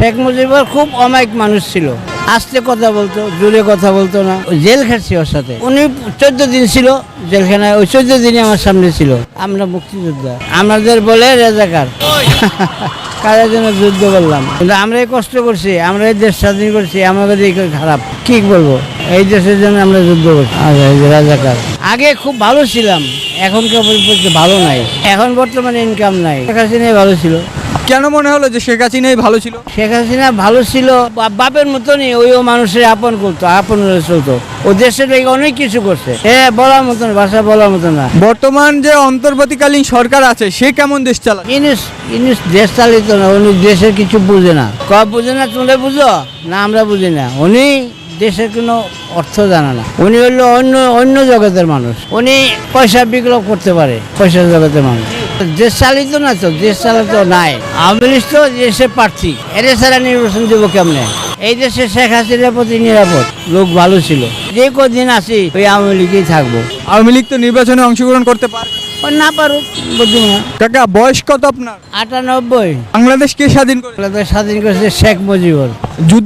শেখ মুজিবুর খুব অমায়িক মানুষ ছিল। আস্তে কথা বলতো, জোরে কথা বলতো না। জেল খাটছি ওর সাথে। উনি 14 দিন ছিল জেলখানায়। ওই 14 দিনই আমার সামনে ছিল। আমরা মুক্তিযোদ্ধা, আমাদের বলে রাজাকার। কাদের জন্য যুদ্ধ করলাম, কিন্তু আমরাই কষ্ট করছি, আমরা এই দেশ স্বাধীন করছি, আমাদের এই খারাপ কি বলবো, এই দেশের জন্য আমরা যুদ্ধ করছি। রাজাকার আগে খুব ভালো ছিলাম, এখনকার পরিপ্রেক্ষিতে ভালো নাই। এখন বর্তমানে ইনকাম নাই। শেখ হাসিনাই ভালো ছিল। কেন মনে হলো যে শেখ হাসিনাই ভালো ছিল? শেখ হাসিনা ভালো ছিল, বাপের মতনই ওইও মানুষের আপন করতো, আপন চলতো। ও দেশের লেগে অনেক কিছু করছে, বলার মতন ভাষা বলার মতন না। বর্তমান যে অন্তর্বর্তীকালীন সরকার আছে সে কেমন দেশ চালায়? ইনিস দেশ চালিত না, উনি দেশের কিছু বুঝে না। বুঝে না, তোমরা বুঝো না, আমরা বুঝি না। উনি দেশের কোনো অর্থ জানে না। উনি হলো অন্য জগতের মানুষ। উনি পয়সা বিক্রয় করতে পারে, পয়সার জগতের মানুষ। দেশ চালিত না তো, দেশ চালিত নাই। আওয়ামী লীগ তো দেশের প্রার্থী, এর ছাড়া নির্বাচন দেবো কেমনে? এই দেশে শেখ হাসিনার প্রতি নিরাপদ, লোক ভালো ছিল। যে কদিন আছি ওই আওয়ামী লীগেই থাকবো। আওয়ামী লীগ তো নির্বাচনে অংশগ্রহণ করতে পারে না পারুক, বুঝবো না। কাকা, বয়স কত আপনার? 98। বাংলাদেশ কে স্বাধীন করে? স্বাধীন করেছে শেখ মুজিবুর। যুদ্ধ